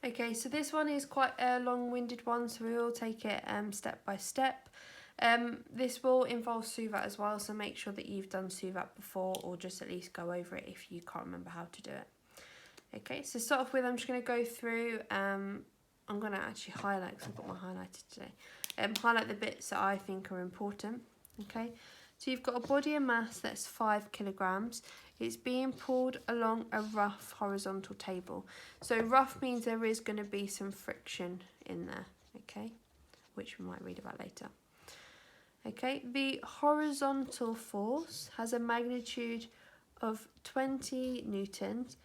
Okay, so this one is quite a long-winded one, so we will take it step by step. This will involve Suvat as well, so make sure that you've done Suvat before, or just at least go over it if you can't remember how to do it. Okay, so start off with, I'm just going to go through, I'm going to actually highlight, because I've got my highlighter today, highlight the bits that I think are important. Okay, so you've got a body of mass that's 5 kilograms. It's being pulled along a rough horizontal table. So rough means there is going to be some friction in there, okay, which we might read about later. Okay, the horizontal force has a magnitude of 20 newtons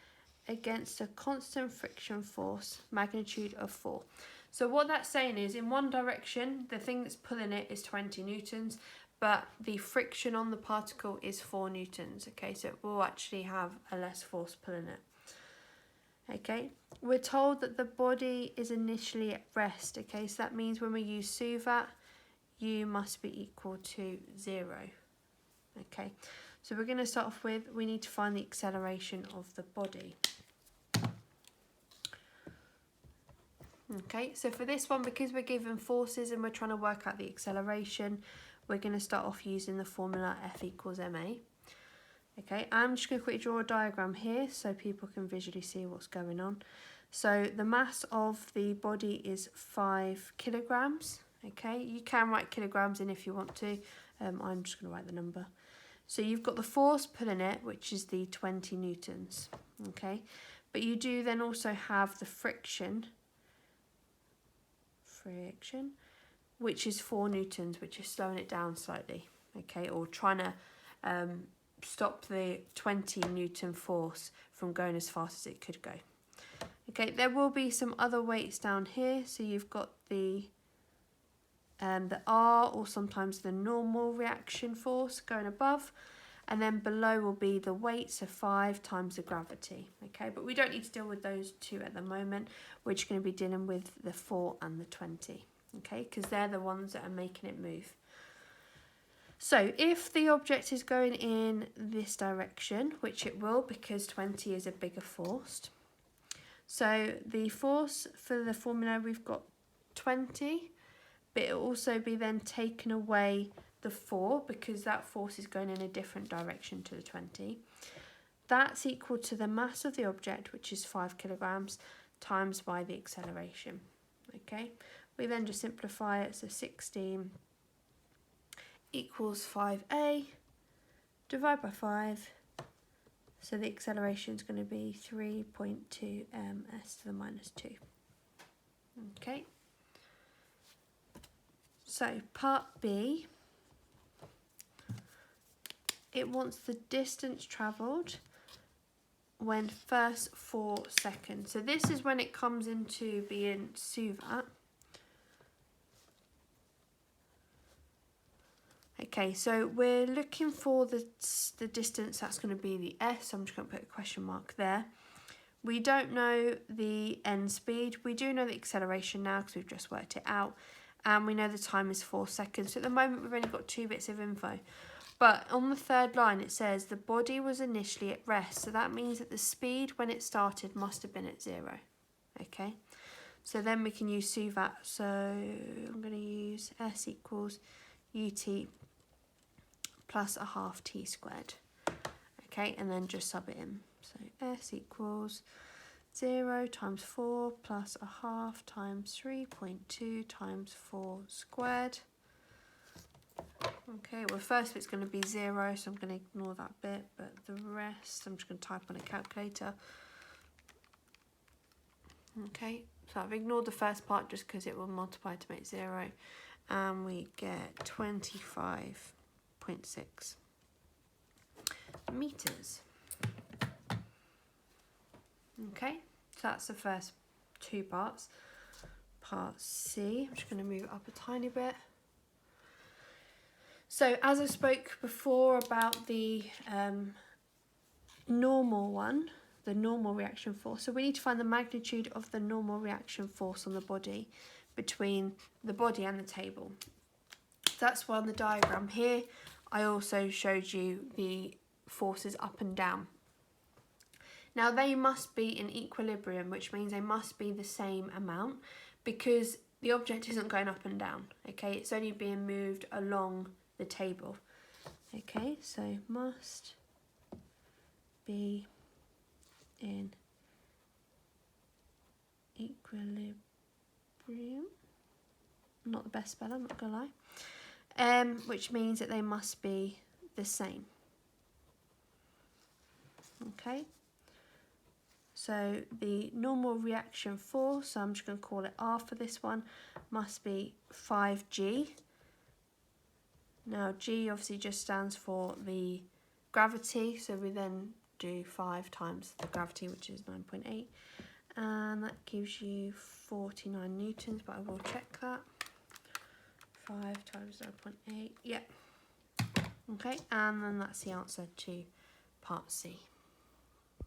against a constant friction force, magnitude of 4. So what that's saying is, in one direction, the thing that's pulling it is 20 newtons, but the friction on the particle is 4 newtons, okay, so it will actually have a less force pulling it. Okay, we're told that the body is initially at rest, okay, so that means when we use Suvat, U must be equal to 0, okay. So we're going to start off with, we need to find the acceleration of the body. Okay, so for this one, because we're given forces and we're trying to work out the acceleration, we're going to start off using the formula F equals ma. Okay, I'm just going to quickly draw a diagram here so people can visually see what's going on. So the mass of the body is 5 kilograms. Okay, you can write kilograms in if you want to. I'm just going to write the number. So you've got the force pulling it, which is the 20 newtons. Okay, but you do then also have the friction, which is 4 newtons, which is slowing it down slightly, okay, or trying to stop the 20 newton force from going as fast as it could go. Okay, there will be some other weights down here, so you've got the R, or sometimes the normal reaction force going above, and then below will be the weight, so 5 times the gravity, okay, but we don't need to deal with those two at the moment. We're just going to be dealing with the 4 and the 20, okay, because they're the ones that are making it move. So if the object is going in this direction, which it will because 20 is a bigger force, so the force for the formula, we've got 20, but it will also be then taken away the 4 because that force is going in a different direction to the 20. That's equal to the mass of the object, which is 5 kilograms, times by the acceleration. Okay, we then just simplify it, so 16 equals 5a, divide by 5, so the acceleration is going to be 3.2 ms to the minus 2. Okay, so part B, it wants the distance travelled when first 4 seconds. So this is when it comes into being Suvat. Okay, so we're looking for the distance, that's going to be the S. I'm just going to put a question mark there. We don't know the end speed. We do know the acceleration now because we've just worked it out. And we know the time is 4 seconds. So at the moment, we've only got 2 bits of info. But on the third line, it says the body was initially at rest. So that means that the speed when it started must have been at 0. Okay, so then we can use Suvat. So I'm going to use S equals ut plus a half t squared. Okay, and then just sub it in. So S equals 0 times 4 plus a half times 3.2 times 4 squared. Okay, well first bit's going to be 0, so I'm going to ignore that bit, but the rest I'm just going to type on a calculator. Okay, so I've ignored the first part just because it will multiply to make 0, and we get 25.6 meters. Okay, so that's the first 2 parts. Part C, I'm just going to move it up a tiny bit. So as I spoke before about the normal one, the normal reaction force, so we need to find the magnitude of the normal reaction force on the body between the body and the table. That's why on the diagram here I also showed you the forces up and down. Now they must be in equilibrium, which means they must be the same amount, because the object isn't going up and down, okay? It's only being moved along the table. Okay, so must be in equilibrium. Not the best spell, I'm not gonna lie. Which means that they must be the same. Okay, so the normal reaction force, so I'm just going to call it R for this one, must be 5G. Now G obviously just stands for the gravity, so we then do 5 times the gravity, which is 9.8, and that gives you 49 newtons, but I will check that. 5 times 0.8, yeah. Okay, and then that's the answer to part C.